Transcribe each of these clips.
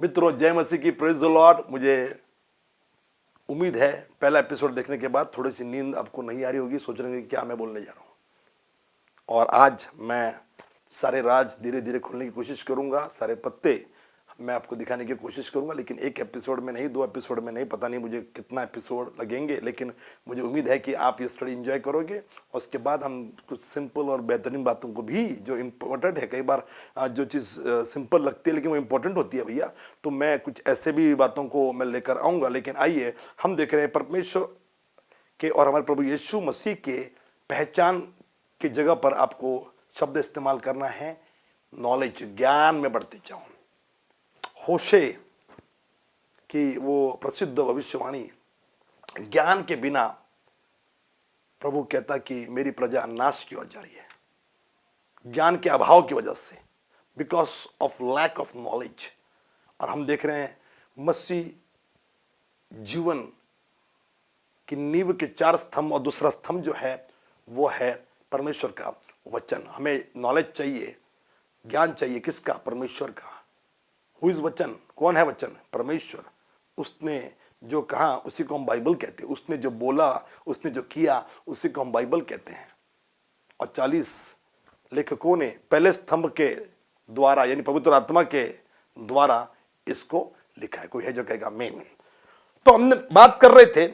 मित्रों, जय मसीह की, प्रेज द लॉर्ड। मुझे उम्मीद है पहला एपिसोड देखने के बाद थोड़ी सी नींद आपको नहीं आ रही होगी, सोच रहे होंगे कि क्या मैं बोलने जा रहा हूँ। और आज मैं सारे राज धीरे धीरे खोलने की कोशिश करूंगा, सारे पत्ते मैं आपको दिखाने की कोशिश करूंगा, लेकिन एक एपिसोड में नहीं, 2 एपिसोड में नहीं, पता नहीं मुझे कितना एपिसोड लगेंगे, लेकिन मुझे उम्मीद है कि आप ये स्टडी एंजॉय करोगे। और उसके बाद हम कुछ सिंपल और बेहतरीन बातों को भी, जो इम्पोर्टेंट है, कई बार जो चीज़ सिंपल लगती है लेकिन वो इम्पोर्टेंट होती है भैया, तो मैं कुछ ऐसे भी बातों को मैं लेकर आऊँगा। लेकिन आइए हम देख रहे हैं परमेश्वर के और हमारे प्रभु यीशु मसीह के पहचान की जगह पर आपको शब्द इस्तेमाल करना है, नॉलेज, ज्ञान में बढ़ते जाओ। होशे की वो प्रसिद्ध भविष्यवाणी, ज्ञान के बिना प्रभु कहता कि मेरी प्रजा नाश की ओर जा रही है, ज्ञान के अभाव की वजह से, because of lack of knowledge. और हम देख रहे हैं मसीह जीवन की नींव के 4 स्तंभ, और दूसरा स्तंभ जो है वो है परमेश्वर का वचन। हमें नॉलेज चाहिए, ज्ञान चाहिए, किसका? परमेश्वर का। हु इज वचन? कौन है वचन? परमेश्वर। उसने जो कहा उसी को हम बाइबल कहते हैं, उसने जो बोला, उसने जो किया, उसी को हम बाइबल कहते हैं। और 40 लेखकों ने पहले स्तंभ के द्वारा, यानी पवित्र आत्मा के द्वारा इसको लिखा है। कोई है जो कहेगा आमीन? तो हमने बात कर रहे थे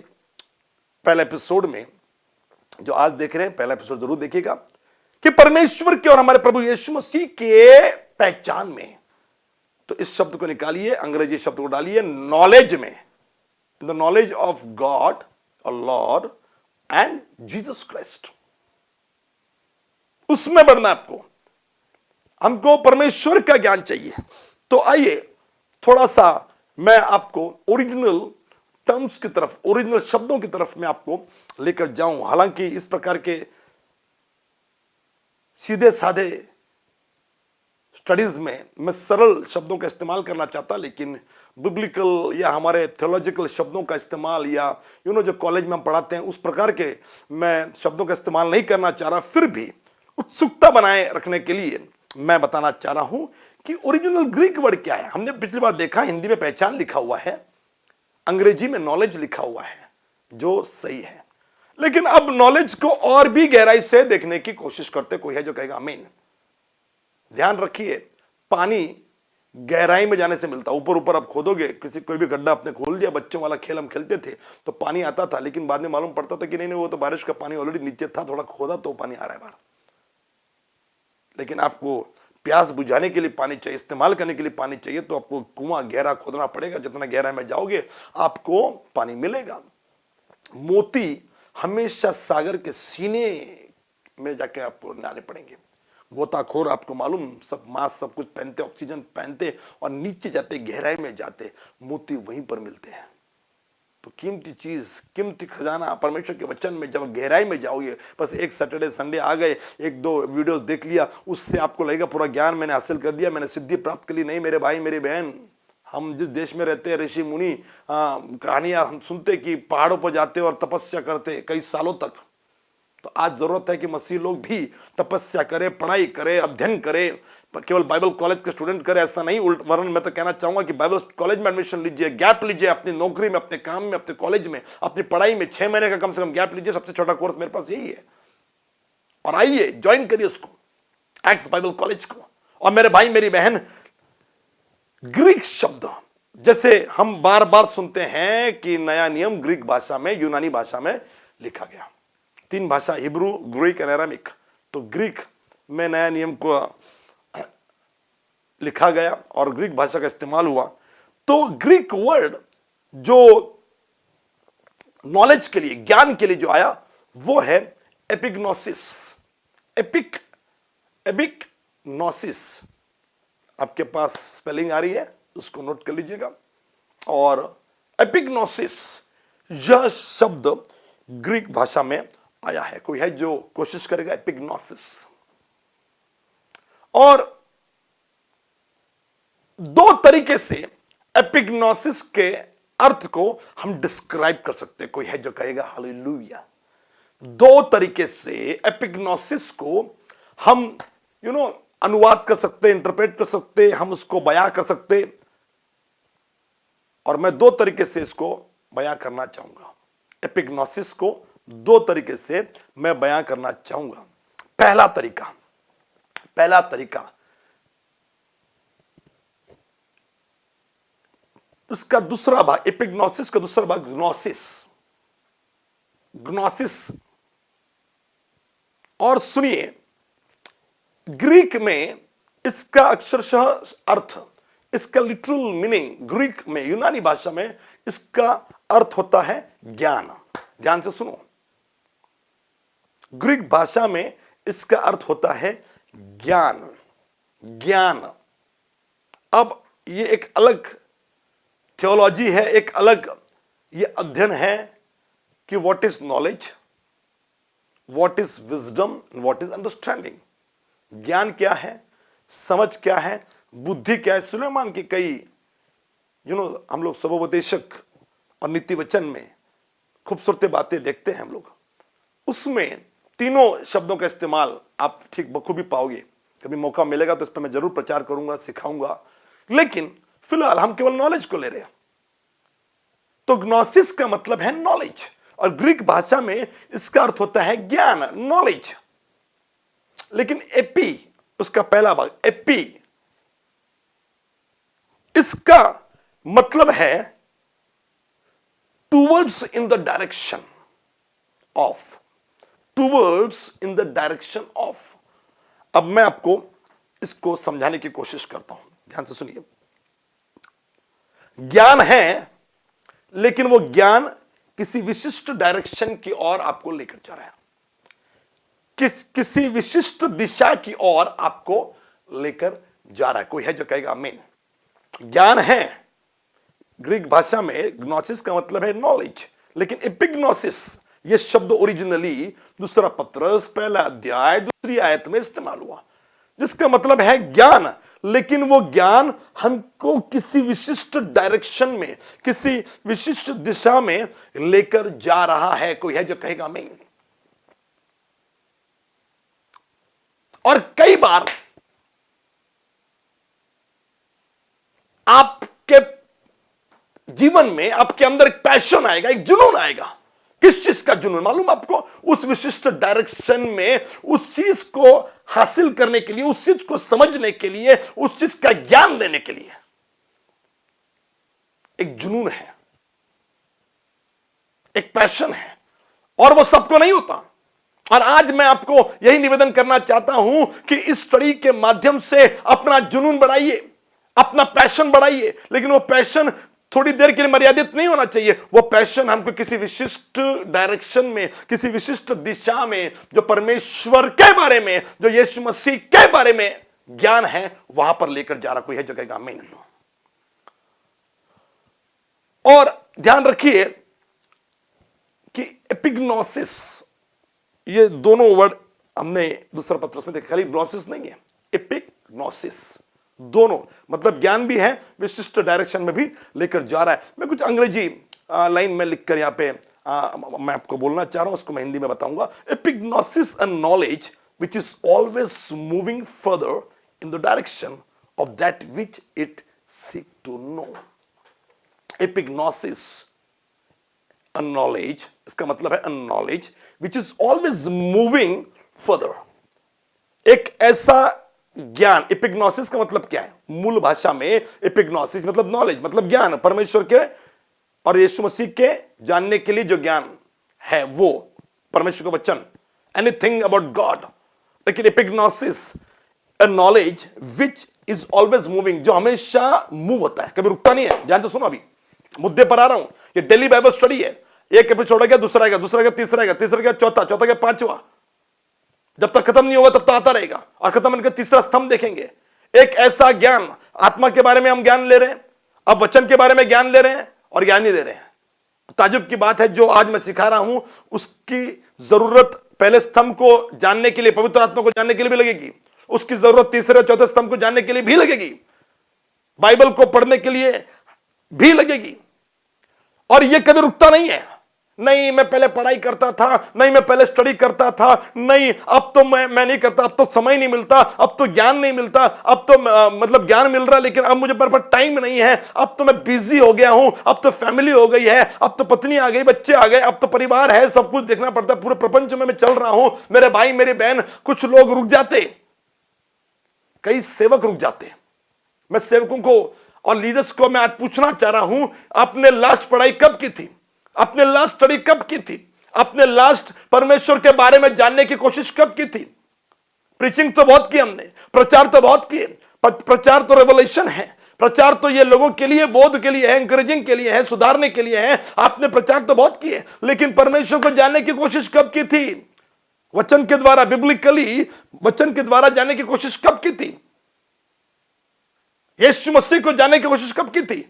पहले एपिसोड में, जो आज देख रहे हैं पहला एपिसोड जरूर देखिएगा, कि परमेश्वर के और हमारे प्रभु यीशु मसीह के पहचान में। तो इस शब्द को निकालिए, अंग्रेजी शब्द को डालिए नॉलेज में, द नॉलेज ऑफ गॉड और लॉर्ड एंड जीसस क्राइस्ट। उसमें बढ़ना आपको, हमको परमेश्वर का ज्ञान चाहिए। तो आइए थोड़ा सा मैं आपको ओरिजिनल टर्म्स की तरफ, ओरिजिनल शब्दों की तरफ मैं आपको लेकर जाऊं। हालांकि इस प्रकार के सीधे साधे स्टडीज में मैं सरल शब्दों का इस्तेमाल करना चाहता, लेकिन बिब्लिकल या हमारे थियोलॉजिकल शब्दों का इस्तेमाल, या जो कॉलेज में हम पढ़ाते हैं उस प्रकार के मैं शब्दों का इस्तेमाल नहीं करना चाह रहा। फिर भी उत्सुकता बनाए रखने के लिए मैं बताना चाह रहा हूं कि ओरिजिनल ग्रीक वर्ड क्या है। हमने पिछली बार देखा हिंदी में पहचान लिखा हुआ है, अंग्रेजी में नॉलेज लिखा हुआ है, जो सही है। लेकिन अब नॉलेज को और भी गहराई से देखने की कोशिश करते। कोई है जो कहेगा आमीन? ध्यान रखिए, पानी गहराई में जाने से मिलता। ऊपर ऊपर आप खोदोगे, कोई भी गड्ढा आपने खोल दिया, बच्चों वाला खेल हम खेलते थे तो पानी आता था, लेकिन बाद में मालूम पड़ता था कि नहीं, वो तो बारिश का पानी ऑलरेडी नीचे था, थोड़ा खोदा तो पानी आ रहा है बाहर। लेकिन आपको प्यास बुझाने के लिए पानी चाहिए, इस्तेमाल करने के लिए पानी चाहिए, तो आपको कुआं गहरा खोदना पड़ेगा। जितना गहराई में जाओगे आपको पानी मिलेगा। मोती हमेशा सागर के सीने में जाके आपको लाने पड़ेंगे। गोताखोर आपको मालूम, सब मास्क सब कुछ पहनते, ऑक्सीजन पहनते, और नीचे जाते, गहराई में जाते, मोती वहीं पर मिलते हैं। तो कीमती चीज, कीमती खजाना परमेश्वर के वचन में जब गहराई में जाओगे, बस एक सैटरडे संडे आ गए, 1-2 वीडियोस देख लिया, उससे आपको लगेगा पूरा ज्ञान मैंने हासिल कर दिया, मैंने सिद्धि प्राप्त कर ली। नहीं मेरे भाई, मेरी बहन, हम जिस देश में रहते हैं, ऋषि मुनि कहानियां हम सुनते कि पहाड़ों पर जाते और तपस्या करते कई सालों तक। तो आज जरूरत है कि मसीह लोग भी तपस्या करे, पढ़ाई करे, अध्ययन करे। केवल बाइबल कॉलेज के स्टूडेंट करे ऐसा नहीं, वरन मैं तो कहना चाहूंगा कि बाइबल कॉलेज में एडमिशन लीजिए, गैप लीजिए अपनी नौकरी में, अपने काम में, अपने कॉलेज में, अपनी पढ़ाई में 6 महीने का कम से कम गैप लीजिए। सबसे छोटा कोर्स मेरे पास यही है, और आइए ज्वाइन करिए उसको, एक्ट्स बाइबल कॉलेज को। और मेरे भाई मेरी बहन, ग्रीक शब्द जैसे हम बार बार सुनते हैं कि नया नियम ग्रीक भाषा में, यूनानी भाषा में लिखा गया। 3 भाषा, हिब्रू, ग्रीक एंड अरामिक। तो ग्रीक में नया नियम को लिखा गया और ग्रीक भाषा का इस्तेमाल हुआ। तो ग्रीक वर्ड जो नॉलेज के लिए, ज्ञान के लिए जो आया, वो है एपिग्नोसिस। एपिग्नोसिस, आपके पास स्पेलिंग आ रही है, उसको नोट कर लीजिएगा। और एपिग्नोसिस यह शब्द ग्रीक भाषा में आया है। कोई है जो कोशिश करेगा? एपिग्नोसिस। और 2 तरीके से एपिग्नोसिस के अर्थ को हम डिस्क्राइब कर सकते हैं। कोई है जो कहेगा हालेलुया? 2 तरीके से एपिग्नोसिस को हम अनुवाद कर सकते, इंटरप्रेट कर सकते, हम उसको बयां कर सकते। और मैं दो तरीके से इसको बयां करना चाहूंगा। एपिग्नोसिस को दो तरीके से मैं बयां करना चाहूंगा। पहला तरीका उसका दूसरा भाग, एपिग्नोसिस का दूसरा भाग ग्नोसिस। और सुनिए, ग्रीक में इसका अक्षरशः अर्थ, इसका लिटरल मीनिंग ग्रीक में, यूनानी भाषा में इसका अर्थ होता है ज्ञान। ध्यान से सुनो, ग्रीक भाषा में इसका अर्थ होता है ज्ञान। अब ये एक अलग थियोलॉजी है, एक अलग ये अध्ययन है कि what is knowledge, what is wisdom, what is understanding. ज्ञान क्या है, समझ क्या है, बुद्धि क्या है। सुलेमान की कई हम लोग सबोपदेशक और नीति वचन में खूबसूरत बातें देखते हैं हम लोग, उसमें तीनों शब्दों का इस्तेमाल आप ठीक बखूबी पाओगे। कभी मौका मिलेगा तो इस पर मैं जरूर प्रचार करूंगा, सिखाऊंगा, लेकिन फिलहाल हम केवल नॉलेज को ले रहे हैं। तो ग्नोसिस का मतलब है नॉलेज, और ग्रीक भाषा में इसका अर्थ होता है ज्ञान, नॉलेज। लेकिन एपी, उसका पहला भाग एपी, इसका मतलब है towards in the direction of, towards in the direction of. अब मैं आपको इसको समझाने की कोशिश करता हूं, ध्यान से सुनिए। ज्ञान है, लेकिन वो ज्ञान किसी विशिष्ट डायरेक्शन की ओर आपको लेकर जा रहा है, किसी विशिष्ट दिशा की ओर आपको लेकर जा रहा है। कोई है जो कहेगा आमीन। ज्ञान है, ग्रीक भाषा में ग्नोसिस का मतलब है नॉलेज, लेकिन एपिग्नोसिस ये शब्द ओरिजिनली दूसरा पत्रस पहला अध्याय दूसरी आयत में इस्तेमाल हुआ, जिसका मतलब है ज्ञान, लेकिन वो ज्ञान हमको किसी विशिष्ट डायरेक्शन में, किसी विशिष्ट दिशा में लेकर जा रहा है। कोई है जो कहेगा आमीन। और कई बार आपके जीवन में, आपके अंदर एक पैशन आएगा, एक जुनून आएगा। किस चीज का जुनून मालूम आपको? उस विशिष्ट डायरेक्शन में उस चीज को हासिल करने के लिए, उस चीज को समझने के लिए, उस चीज का ज्ञान लेने के लिए एक जुनून है, एक पैशन है, और वो सबको नहीं होता। और आज मैं आपको यही निवेदन करना चाहता हूं कि इस स्टडी के माध्यम से अपना जुनून बढ़ाइए, अपना पैशन बढ़ाइए, लेकिन वो पैशन थोड़ी देर के लिए मर्यादित नहीं होना चाहिए। वो पैशन हमको किसी विशिष्ट डायरेक्शन में, किसी विशिष्ट दिशा में, जो परमेश्वर के बारे में, जो यीशु मसीह के बारे में ज्ञान है, वहां पर लेकर जा रहा। कोई है जो कहेगा आमीन। और ध्यान रखिए कि एपिग्नोसिस, ये दोनों वर्ड हमने दूसरा पत्रस में देखा, खाली ग्नोसिस नहीं है, एपिग्नोसिस दोनों मतलब ज्ञान भी है, विशिष्ट डायरेक्शन में भी लेकर जा रहा है। मैं कुछ अंग्रेजी लाइन में लिखकर यहां पे मैं आपको बोलना चाह रहा हूं, उसको मैं हिंदी में बताऊंगा। Epignosis a knowledge which is always moving further in the direction of that which it seek to know. Epignosis a knowledge, इसका मतलब है a knowledge which is always moving further. एक ऐसा ज्ञान, एपिग्नोसिस का मतलब क्या है? मूल भाषा में एपिग्नोसिस मतलब नॉलेज, मतलब ज्ञान, परमेश्वर के और यीशु मसीह के जानने के लिए जो ज्ञान है, वो परमेश्वर का वचन, एनीथिंग अबाउट गॉड। लेकिन epignosis a knowledge which is always moving, जो हमेशा मूव होता है, कभी रुकता नहीं है। ध्यान से सुनो, अभी मुद्दे पर आ रहा हूं। ये डेली बाइबल स्टडी है, एक एपिसोड गया, दूसरा गया, दूसरा गया, तीसरा गया, तीसरा गया, चौथा, चौथा गया, पांचवा, जब तक खत्म नहीं होगा तब तक आता रहेगा। और खत्म होने का तीसरा स्तंभ देखेंगे। एक ऐसा ज्ञान, आत्मा के बारे में हम ज्ञान ले रहे हैं, अब वचन के बारे में ज्ञान ले रहे हैं और ज्ञान ही ले रहे हैं। ताजुब की बात है, जो आज मैं सिखा रहा हूं उसकी जरूरत पहले स्तंभ को जानने के लिए, पवित्र आत्मा को जानने के लिए भी लगेगी, उसकी जरूरत तीसरे और चौथे स्तंभ को जानने के लिए भी लगेगी, बाइबल को पढ़ने के लिए भी लगेगी। और यह कभी रुकता नहीं है। नहीं मैं पहले पढ़ाई करता था, नहीं मैं पहले स्टडी करता था, नहीं अब तो मैं नहीं करता, अब तो समय नहीं मिलता, अब तो ज्ञान नहीं मिलता, अब तो मतलब ज्ञान मिल रहा है लेकिन अब मुझे पर टाइम नहीं है, अब तो मैं बिजी हो गया हूं, अब तो फैमिली हो गई है, अब तो पत्नी आ गई, बच्चे आ गए, अब तो परिवार है, सब कुछ देखना पड़ता है, पूरे प्रपंच में मैं चल रहा हूं। मेरे भाई मेरी बहन, कुछ लोग रुक जाते, कई सेवक रुक जाते। मैं सेवकों को और लीडर्स को मैं आज पूछना चाह रहा हूं, आपने लास्ट पढ़ाई कब की थी? आपने लास्ट स्टडी कब की थी? आपने लास्ट परमेश्वर के बारे में जानने की कोशिश कब की थी? प्रीचिंग तो बहुत की हमने, प्रचार तो बहुत किए, प्रचार तो रेवलेशन है, प्रचार तो ये लोगों के लिए, बोध के लिए है, एंकरेजिंग के लिए है, सुधारने के लिए है। आपने प्रचार तो बहुत किए, लेकिन परमेश्वर को जानने की कोशिश कब की थी? वचन के द्वारा, बिब्लिकली वचन के द्वारा जानने की कोशिश कब की थी? यीशु मसीह को जानने की कोशिश कब की थी?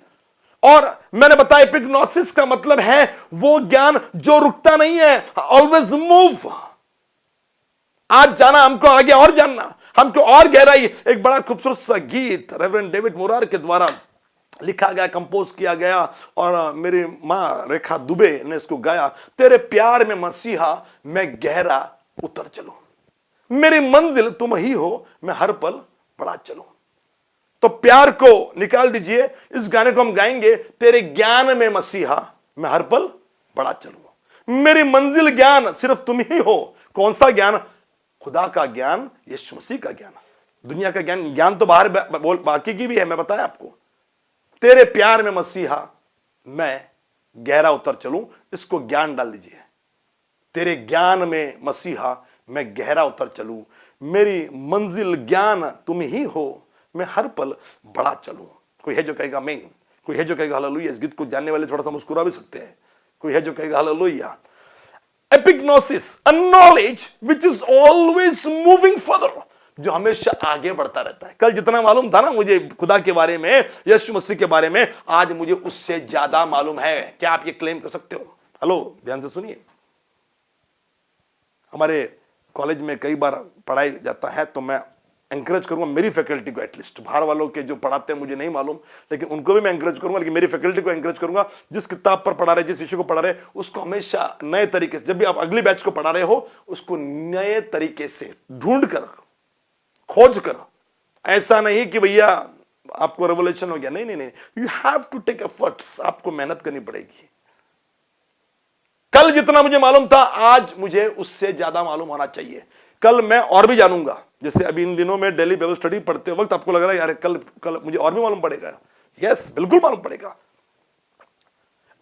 और मैंने बताया एपिग्नोसिस का मतलब है वो ज्ञान जो रुकता नहीं है, ऑलवेज मूव। आज जाना हमको, आगे और जानना हमको, और गहराई। एक बड़ा खूबसूरत सा गीत रेवरेंड डेविड मोरार के द्वारा लिखा गया, कंपोज किया गया, और मेरी मां रेखा दुबे ने इसको गाया। तेरे प्यार में मसीहा मैं गहरा उतर चलूं, मेरी मंजिल तुम ही हो, मैं हर पल बढ़ा चलूं। तो प्यार को निकाल दीजिए, इस गाने को हम गाएंगे, तेरे ज्ञान में मसीहा मैं हर पल बढ़ा चलूं, मेरी मंजिल ज्ञान सिर्फ तुम ही हो। कौन सा ज्ञान? खुदा का ज्ञान, यीशु मसीह का ज्ञान। दुनिया का ज्ञान, ज्ञान तो बाहर बाकी की भी है, मैं बताया आपको। तेरे प्यार में मसीहा मैं गहरा उतर चलूं, इसको ज्ञान डाल दीजिए। तेरे ज्ञान में मसीहा मैं गहरा उतर चलूं, मेरी मंजिल ज्ञान तुम ही हो, मैं हर पल बढ़ा चलूं। कोई है जो कहेगा आमीन, कोई है जो कहेगा हालेलुया। इस गीत को जानने वाले थोड़ा सा मुस्कुरा भी सकते हैं। कोई है जो कहेगा hallelujah. Epignosis, a knowledge which is always moving further, जो हमेशा आगे बढ़ता रहता है। कल जितना मालूम था ना मुझे खुदा के बारे में, यीशु मसीह के बारे में, आज मुझे उससे ज्यादा मालूम है। क्या आप ये क्लेम कर सकते हो? हेलो, ध्यान से सुनिए। हमारे कॉलेज में कई बार पढ़ाई जाता है, तो मैं एंकरेज करूंगा मेरी फैकल्टी को, एटलीस्ट बाहर वालों के जो पढ़ाते हैं मुझे नहीं मालूम, लेकिन उनको भी मैं एंकरेज करूंगा, लेकिन मेरी फैकल्टी को एंकरेज करूंगा, जिस किताब पर पढ़ा रहे, जिस विषय को पढ़ा रहे, उसको हमेशा नए तरीके से, जब भी आप अगली बैच को पढ़ा रहे हो, उसको नए तरीके से ढूंढ कर, खोज कर। ऐसा नहीं कि भैया आपको रेवोल्यूशन हो गया, नहीं नहीं नहीं, you have to take efforts, आपको मेहनत करनी पड़ेगी। कल जितना मुझे मालूम था, आज मुझे उससे ज्यादा मालूम होना चाहिए। कल मैं और भी जानूंगा। जैसे अभी इन दिनों में डेली बाइबल स्टडी पढ़ते वक्त आपको लग रहा है यार कल मुझे और भी मालूम पड़ेगा। यस, बिल्कुल मालूम पड़ेगा।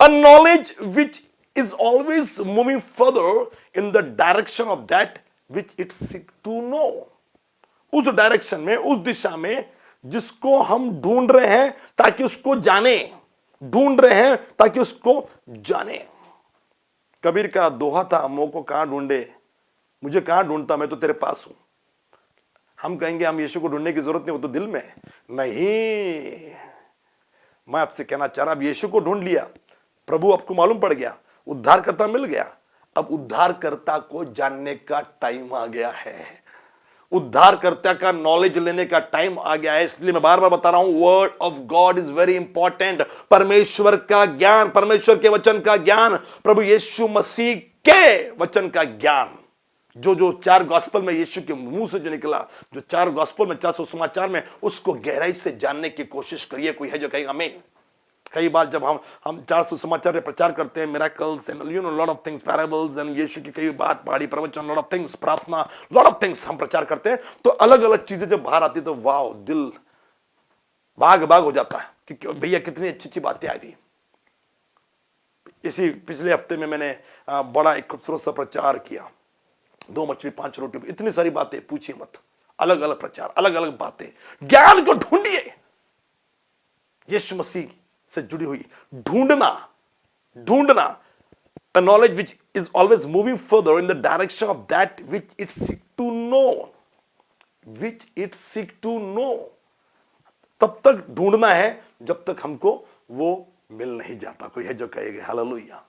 A knowledge which is always moving further in the direction of that which it seek to know. उस डायरेक्शन में, उस दिशा में जिसको हम ढूंढ रहे हैं ताकि उसको जाने, ढूंढ रहे हैं ताकि उसको जाने। कबीर का दोहा था, मोह को कहां ढूंढे, मुझे कहां ढूंढता, मैं तो तेरे पास हूं। हम कहेंगे हम यीशु को ढूंढने की जरूरत नहीं, वो तो दिल में है। नहीं, मैं आपसे कहना चाह रहा, अब यीशु को ढूंढ लिया, प्रभु आपको मालूम पड़ गया, उद्धारकर्ता मिल गया, अब उद्धारकर्ता को जानने का टाइम आ गया है, उद्धारकर्ता का नॉलेज लेने का टाइम आ गया है। इसलिए मैं बार बार बता रहा हूं, word of God is very important. परमेश्वर का ज्ञान, परमेश्वर के वचन का ज्ञान, प्रभु यीशु मसीह के वचन का ज्ञान, जो चार गॉस्पल में यीशु के मुंह से जो निकला, जो चार गॉस्पल में, 400 समाचार में, उसको गहराई से जानने की कोशिश करिए। कोई है जो कहेगा आमीन। कई बार जब हम 400 समाचार में प्रचार करते हैं, miracles and lot of things, parables and Yeshu की कई बात, पहाड़ी प्रवचन, लॉट ऑफ थिंग्स, प्रार्थना, लॉट ऑफ थिंग्स हम प्रचार करते हैं, तो अलग अलग चीजें जब बाहर आती तो वाह, दिल बाग बाग हो जाता है कि भैया कितनी अच्छी अच्छी बातें आ गई। इसी पिछले हफ्ते में मैंने बड़ा एक खूबसूरत सा प्रचार किया, 2 मछली 5 रोटी, इतनी सारी बातें पूछिए मत, अलग अलग प्रचार, अलग अलग बातें। ज्ञान को ढूंढिए, यीशु मसीह से जुड़ी हुई, ढूंढना, a knowledge which is always moving further in the direction of that which it seek to know, which it seek to know। तब तक ढूंढना है जब तक हमको वो मिल नहीं जाता। कोई है जो कहेगा हालेलुया।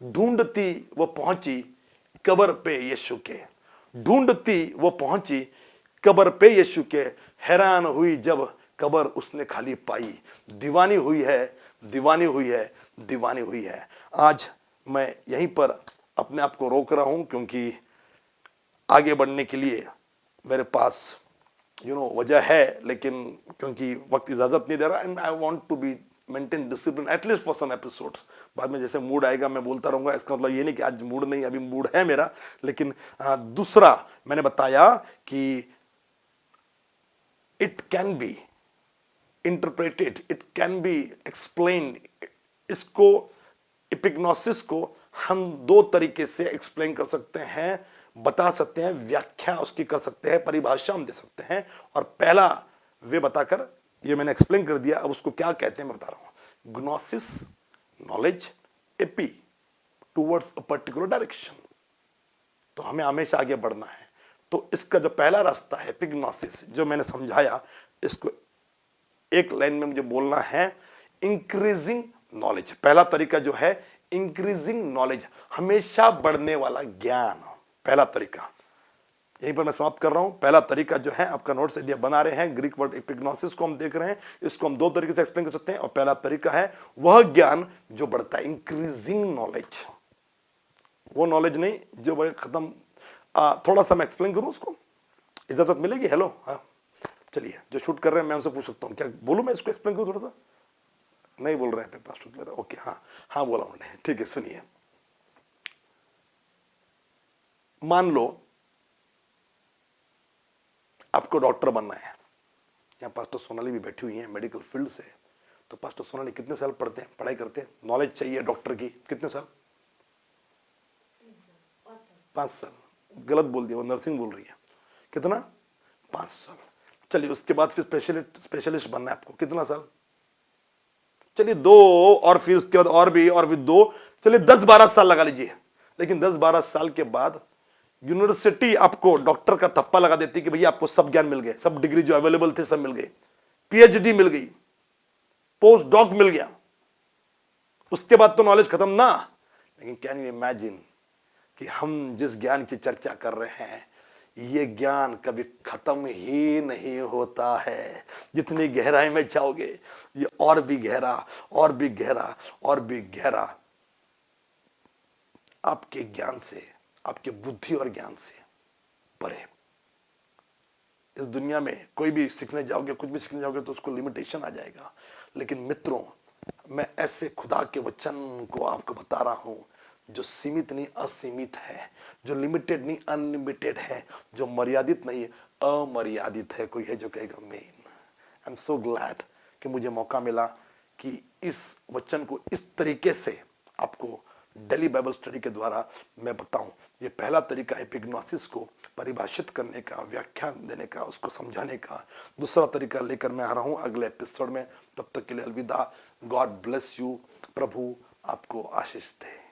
ढूंढती वो पहुंची कब्र पे यीशु के, ढूंढती वो पहुंची कब्र पे यीशु के, हैरान हुई जब कब्र उसने खाली पाई, दीवानी हुई है, दीवानी हुई है, दीवानी हुई है। आज मैं यहीं पर अपने आप को रोक रहा हूं, क्योंकि आगे बढ़ने के लिए मेरे पास वजह है, लेकिन क्योंकि वक्त इजाज़त नहीं दे रहा, and I want to be maintain discipline at least for some episodes. बाद में जैसे मूड आएगा मैं बोलता रहूँगा, इसका मतलब ये नहीं कि आज मूड नहीं, अभी मूड है मेरा। लेकिन दूसरा मैंने बताया कि it can be interpreted, it can be explain. इसको एपिग्नोसिस को हम दो तरीके से एक्सप्लेन कर सकते हैं, बता सकते हैं, व्याख्या उसकी कर सकते हैं, परिभाषा हम दे सकते हैं। और पहला वे बताकर, ये मैंने एक्सप्लेन कर दिया, अब उसको क्या कहते हैं मैं बता रहा हूं। Gnosis knowledge, epi towards a particular direction. तो हमें हमेशा आगे बढ़ना है। तो इसका जो पहला रास्ता है एपिग्नोसिस, जो मैंने समझाया, इसको एक लाइन में मुझे बोलना है, इंक्रीजिंग नॉलेज। पहला तरीका जो है इंक्रीजिंग नॉलेज, हमेशा बढ़ने वाला ज्ञान, पहला तरीका। यहीं पर मैं समाप्त कर रहा हूं। पहला तरीका जो है, आपका नोट्स यदि बना रहे हैं, ग्रीक वर्ड एपिग्नोसिस को हम देख रहे हैं, इसको हम दो तरीके से एक्सप्लेन कर सकते हैं। और पहला तरीका है वह ज्ञान जो बढ़ता है, इंक्रीजिंग नॉलेज। वो नॉलेज नहीं जो खत्म। थोड़ा सा मैं एक्सप्लेन करूं उसको, इजाजत मिलेगी? हेलो, हाँ चलिए, जो शूट कर रहे हैं मैं उनसे पूछ सकता हूं, क्या बोलूं मैं इसको एक्सप्लेन करूं? थोड़ा सा नहीं बोल रहे हैं पास्टर, ओके, हाँ हाँ बोला उन्होंने, ठीक है। सुनिए, मान लो आपको डॉक्टर बनना है। यहाँ पास्टर सोनाली भी बैठी हुई है मेडिकल फील्ड से। तो पास्टर सोनाली कितने साल पढ़ते हैं, पढ़ाई करते हैं, नॉलेज चाहिए डॉक्टर की? कितने साल? 5 साल। गलत बोल दिया, वो नर्सिंग बोल रही है। कितना? 5 साल। चलिए, उसके बाद फिर स्पेशलिस्ट बनना है आपको, कितना साल? चलिए 2, और फिर उसके बाद और भी 2, चलिए 10-12 साल लगा लीजिए। लेकिन 10-12 साल के बाद यूनिवर्सिटी आपको डॉक्टर का थप्पा लगा देती कि भैया आपको सब ज्ञान मिल गए, सब डिग्री जो अवेलेबल थे सब मिल गई, पीएचडी मिल गई, पोस्ट डॉक मिल गया। उसके बाद तो नॉलेज खत्म ना। लेकिन कैन यू इमेजिन कि हम जिस ज्ञान की चर्चा कर रहे हैं, ये ज्ञान कभी खत्म ही नहीं होता है। जितनी गहराई में जाओगे, ये और भी गहरा, और भी गहरा, और भी गहरा आपके ज्ञान से, आपके बुद्धि और ज्ञान से परे। इस दुनिया में कोई भी सीखने जाओगे, कुछ भी सीखने जाओगे तो उसको लिमिटेशन आ जाएगा। लेकिन मित्रों, मैं ऐसे खुदा के वचन को आपको बता रहा हूं जो सीमित नहीं असीमित है, जो लिमिटेड नहीं अनलिमिटेड है, जो मर्यादित नहीं अमर्यादित है। कोई है जो कहेगा मैं। आई एम सो ग्लैड कि मुझे मौका मिला कि इस वचन को इस तरीके से आपको डेली बाइबल स्टडी के द्वारा मैं बताऊं। ये पहला तरीका है एपिग्नोसिस को परिभाषित करने का, व्याख्यान देने का, उसको समझाने का। दूसरा तरीका लेकर मैं आ रहा हूं अगले एपिसोड में। तब तक के लिए अलविदा। God bless you. प्रभु आपको आशीष दे।